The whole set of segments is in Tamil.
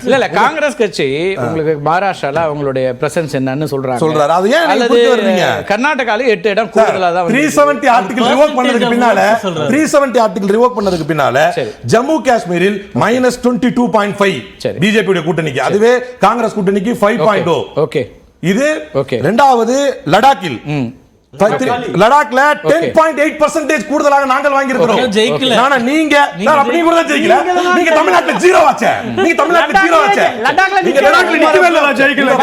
இல்ல காங்கிரஸ் கட்சி உங்களுக்கு மகாராஷ்டிரால அவங்களுடைய பிரசன்ஸ் என்னன்னு சொல்றாங்க. அது ஏன் அல்லது கர்நாடகால 8 இடம் கூடுதலா தான் 370 ஆர்டிகிள் ரிவோக் பண்ணதுக்கு பின்னால 370 ஆர்டிகிள் ரிவோக் பண்ணதுக்கு பின்னால ஜம்மு காஷ்மீரில் -22.5 பிஜேபி உடைய கூட்டணிக்கு, அதுவே காங்கிரஸ் கூட்டணிக்கு 5.0. ஓகே, இது இரண்டாவது லடாக்கில் லடாக்ல 10.8% கூடுதலாக நாங்கள் வாங்கி இருக்கிறோம். நானா நீங்க அப்படி கூட ஜெயிக்கல. நீங்க தமிழ்நாட்டுல ஜீரோ ஆச்சே. நீங்க தமிழ்நாட்டுல ஜீரோ ஆச்சே. நீங்க லடாக்ல நிக்கவே இல்ல. ஜெயிக்கல.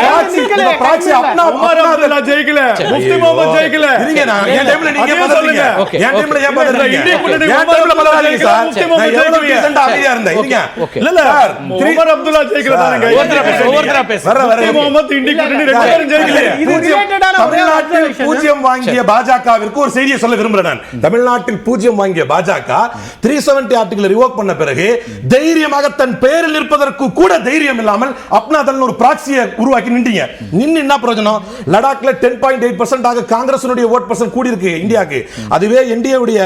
பிராக்சி अपना உமர் அப்துல்லா ஜெயிக்கல. முஃப்தி முகமது ஜெயிக்கல. இருங்க நான் என் டைம்ல நீங்க சொல்லுங்க. என் டைம்ல ஏன் பண்றீங்க? இந்திய கூட்டணி உமர் அப்துல்லா ஜெயிக்கல. முஃப்தி முகமது ஜெயிக்கல. ரீசன்ட்டா அமைதியா இருந்தேன். இருங்க. இல்ல சார் உமர் அப்துல்லா ஜெயிக்கல தானங்க. ஒவ்வொருத்தரா பேச. முஃப்தி முகமது இந்திய கூட்டணி ரெண்டு பேரும் ஜெயிக்கல. இது ரிலேட்டடான தமிழ்நாட்டில் 0 வாங்கிய பாஜகவிற்கு ஒரு செய்தியை சொல்ல விரும்புகிறேன். தமிழ்நாட்டில் 0 வாங்கிய பாஜக 370 ஆர்டிகிள் ரிவோக் பண்ண பிறகு தைரியமாக தன் பெயரில் இருப்பதற்கு கூட தைரியம் இல்லாமல் அப்னா தன் ஒரு பிராக்சியை உருவாக்கி நின்றீங்க. நின்னு என்ன பிரயோஜனம்? லடாக்ல 10.8% ஆக காங்கிரஸினுடைய வோட் பர்சன்ட் கூடி இருக்கு இந்தியாக்கு. அதுவே என்டிஏ உடைய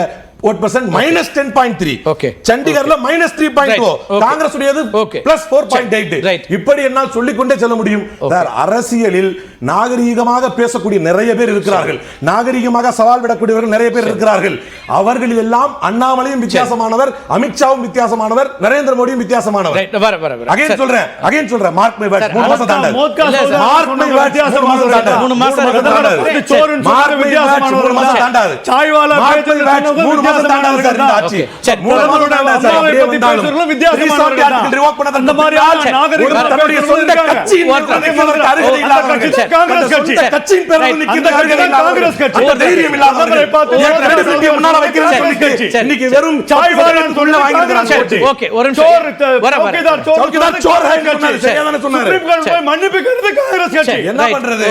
vote percent -10.3. Okay. சண்டிகர்ல -3.2. காங்கிரஸ் உடையது +4.8. இப்படி என்னால் சொல்லிக் கொண்டே செல்ல முடியும். சார் அரசியலில் நாகரீகமாக பேசக்கூடிய நிறைய பேர் இருக்கிறார்கள். நாகரீகமாக சவால் விடக்கூடியவர்கள் நிறைய பேர் இருக்கிறார்கள். அவர்களில் எல்லாம் அண்ணாமலையும் வித்தியாசமானவர், அமித்ஷாவும் வித்தியாசமானவர், நரேந்திர மோடியும் வித்தியாசமானவர். அகைன் சொல்றேன் மார்க் மை வேர்ட்ஸ் 3 மாசம் தாண்டாது. மார்க் மை வேர்ட்ஸ் 3 மாசம் தாண்டாது. 3 மாசம் தாண்டாது. சோரன் மார்க் மை வேர்ட்ஸ் 3 மாசம் தாண்டாது. சாய்வாலா பேச்சு 3 மாசம் தாண்டாது சார் இந்த ஆட்சி. 3 மாசம் தாண்டாது சார். அப்படியே வந்தாலும் வித்தியாசமானவர் ரிவோக் பண்ணது அந்த மாதிரி ஆள் நாகரீகம் தன்னுடைய சொந்த கட்சியின் அருகதை இல்லாதவர்கள். காங்கிரஸ் கட்சியின் பேரில் நிக்கிற காங்கிரஸ் கட்சி ஒரு தைரியம் இல்லாதவர்களை பார்த்து கிரெடிபிலிட்டி முன்னால வைக்கிறேன்னு சொல்லி இன்னைக்கு வெறும் சாய்வாலான்னு சொல்ல வாங்கிக்கிறாங்க. ஓகே ஒரு நிமிஷம். சௌக்கிதார் சோர் ஹை சொன்னாரு. சரியாதானே சொன்னாரு. சுப்ரீம் கோர்ட் போய் மன்னிப்பு கேக்குது காங்கிரஸ் கட்சி. என்ன பண்றது?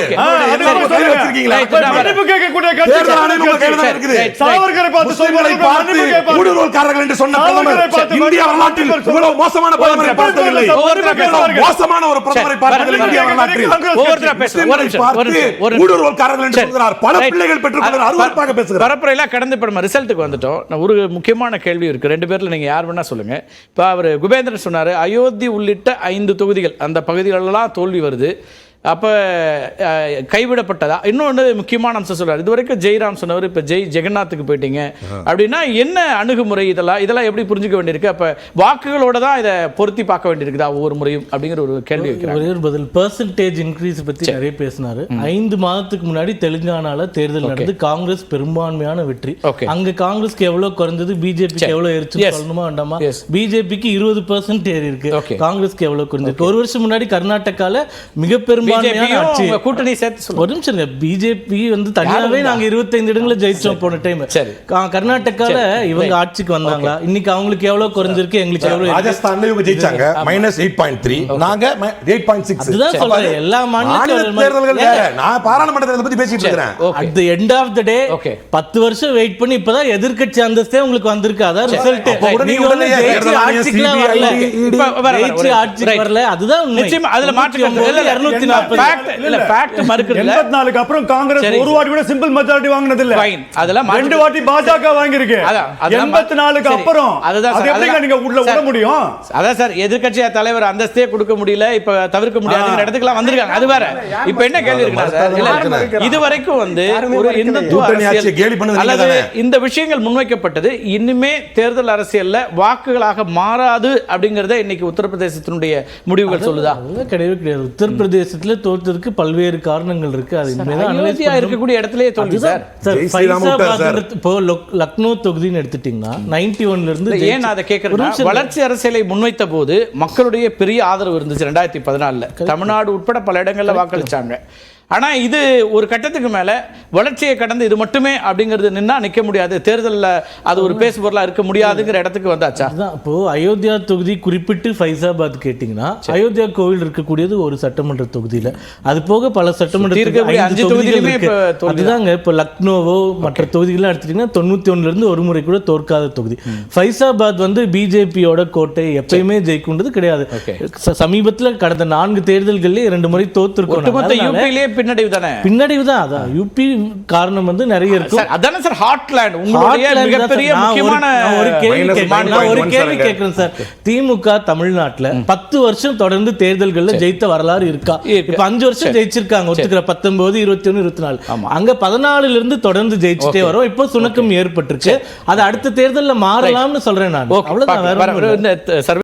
வச்சிருக்கீங்களா? மன்னிப்பு கேட்க கூடிய கட்சி ஆணையம் கையில தான் இருக்குது. சாவர்கரை பார்த்து சொல்லுங்க ஊடுருவல்காரர்கள் என்று சொன்ன பிரதமர் இந்திய வரலாற்றில் இவ்வளவு மோசமான பிரதமரை பார்த்ததில்லை. மோசமான ஒரு பிரதமரை பார்த்ததில்லை இந்திய வரலாற்றில். ஊடுருவல்காரர்கள் என்று சொல்கிறார். பல பிள்ளைகள் பெற்றுக்கொள்கிறார். அருவருப்பாக பேசுகிறார். பரப்புரையில கடந்து இப்ப நம்ம ரிசல்ட்டுக்கு வந்துட்டோம். ஒரு முக்கியமான கேள்வி இருக்கு. ரெண்டு பேர்ல நீங்க யார் வேணா சொல்லுங்க. இப்ப அவர் குபேந்திரன் சொன்னாரு அயோத்தி உள்ளிட்ட 5 தொகுதிகள் அந்த பகுதிகளெல்லாம் தோல்வி வருது. அப்போ கைவிடப்பட்டதா? இன்னொன்று முக்கியமான அம்சம் சொல்கிறார். இது வரைக்கும் ஜெய்ராம் சொன்னவர் இப்போ ஜெகநாத்துக்கு போயிட்டீங்க அப்படின்னா என்ன அணுகுமுறை? இதெல்லாம் எப்படி புரிஞ்சுக்க வேண்டியிருக்கு? அப்போ வாக்குகளோட தான் இதை பொருத்தி பார்க்க வேண்டியிருக்குதா ஒவ்வொரு முறையும் அப்படிங்கிற ஒரு கேள்வி வைக்கிறார். ஒரே ஒரு பதில். பெர்சன்டேஜ் இன்க்ரீஸ் பற்றி நிறைய பேசினார். 5 மாதத்துக்கு முன்னாடி தெலுங்கானால தேர்தல் நடந்து காங்கிரஸ் பெரும்பான்மையான வெற்றி. அங்கே காங்கிரஸ்க்கு எவ்வளோ குறைஞ்சது, பிஜேபிக்கு எவ்வளோ ஏறிச்சு சொல்லணுமா வேண்டாமா? பிஜேபிக்கு 20% ஏறி இருக்கு, காங்கிரஸ்க்கு எவ்வளோ குறைஞ்சிருக்கு. ஒரு வருஷம் முன்னாடி கர்நாடகால மிக பெரும்பான்மையான கூட்டணி சேர்த்து ஒரு நிமிஷம். பிஜேபி வந்து தனியாவே நாங்க 25 இடங்களை ஜெயிச்சோம் போன டைம். கர்நாடகால இவங்க ஆட்சிக்கு வந்தாங்களா? இன்னைக்கு அவங்களுக்கு எவ்வளவு குறைஞ்சிருக்கு, எங்களுக்கு எவ்வளவு? ராஜஸ்தான்ல இவங்க ஜெயிச்சாங்க -8.3, நாங்க 8.6. அதுதான் சொல்றேன். எல்லா மாநில தேர்தல்கள் வேற. நான் பாராளுமன்ற தேர்தல் பத்தி பேசிட்டு இருக்கேன். At the end of the day 10 வருஷம் வெயிட் பண்ணி இப்பதான் எதிர்க்கட்சி அந்தஸ்தே உங்களுக்கு வந்திருக்கு. அதான் ரிசல்ட். நீங்க வந்து ஜெயிச்சு ஆட்சிக்குலாம் வரல. ஜெயிச்சு ஆட்சிக்கு வரல. அதுதான் நிச்சயமா அதுல மாற்று 240 84 அப்புறம் காங்கிரஸ் ஒரு வாட்டி கூட சிம்பிள் மெஜாரிட்டி வாங்குனது இல்ல. அதெல்லாம் 2 வாட்டி பாஜக வாங்கிருக்கு. 84க்கு அப்புறம் அது எப்படி நீங்க உள்ள விட முடியும்? அதான் சார் எதிர்க்கட்சி தலைவர் அந்தஸ்தே கொடுக்க முடியல, இப்ப தவிர்க்க முடியாதுங்கிற இடத்துக்குலாம் வந்திருக்காங்க. அது வேற. இப்ப என்ன கேள்வி இருக்குன்னா சார், இதுவரைக்கும் வந்து ஒரு இந்துத்துவ அரசியல் அல்லது இந்த விஷயங்கள் முன்வைக்கப்பட்டது இனிமே தேர்தல் அரசியல்ல வாக்குகளாக மாறாது அப்படிங்கறத இன்னைக்கு உத்தரப்பிரதேசத்தினுடைய முடிவுகள் சொல்லுதா? கிடையவே கிடையாது. உத்தரப்பிரதேசத்துல தோற்றதுக்கு பல்வேறு காரணங்கள் இருக்கு. அது இருக்கக்கூடிய இடத்திலே தோல்வி சார். இப்போ லக்னோ தொகுதின்னு எடுத்துட்டீங்கன்னா 91ல இருந்து ஏன் அதை கேட்கறேன். வளர்ச்சி அரசியலை முன்வைத்த போது மக்களுடைய பெரிய ஆதரவு இருந்துச்சு. 2014 தமிழ்நாடு உட்பட பல இடங்கள்ல வாக்களிச்சாங்க. ஆனா இது ஒரு கட்டத்துக்கு மேல வளர்ச்சியை கடந்து இது மட்டுமே அப்படிங்கிறது நின்னா நிக்க முடியாது, தேர்தலில் அது ஒரு பேசு பொருளா இருக்க முடியாதுங்கிற இடத்துக்கு வந்தாச்சா? இப்போ அயோத்தியா தொகுதி குறிப்பிட்டு ஃபைசாபாத் கேட்டீங்கன்னா அயோத்தியா கோவில் இருக்கக்கூடியது ஒரு சட்டமன்ற தொகுதியில, அது போக பல சட்டமன்ற 5 தொகுதிகள் இருக்கு. அதுதாங்க இப்போ லக்னோவோ மற்ற தொகுதிகள்லாம் எடுத்துட்டீங்கன்னா 91ல இருந்து ஒரு முறை கூட தோற்காத தொகுதி. ஃபைசாபாத் வந்து பிஜேபியோட கோட்டை, எப்பயுமே ஜெயிக்குன்றது கிடையாது. சமீபத்தில் கடந்த 4 தேர்தல்களிலே 2 முறை தோத்துருக்கோம். யூபியிலே பின்னடைவு தானே. பின்னடைவு தான். அதான் யூபி காரணம் வந்து நிறைய இருக்கு. அதானே சார் ஹார்ட்லேண்ட். உங்களுடைய மிகப்பெரிய முக்கியமான ஒரு கேள்வி கேட்கிறேன் சார். திமுக தமிழ்நாட்டுல 10 வருஷம் தொடர்ந்து தேர்தல்கள்ல ஜெயித்த வரலாறு இருக்கா? இப்ப 5 வருஷம் ஜெயிச்சிருக்காங்க, ஒத்துக்கிற 19, 21, 24. அங்க 14 இருந்து தொடர்ந்து ஜெயிச்சுட்டே வரோம். இப்போ சுணக்கம் ஏற்பட்டுருச்சு. அது அடுத்த தேர்தல்ல மாறலாம்னு சொல்றேன் நான். அவ்வளவுதான்.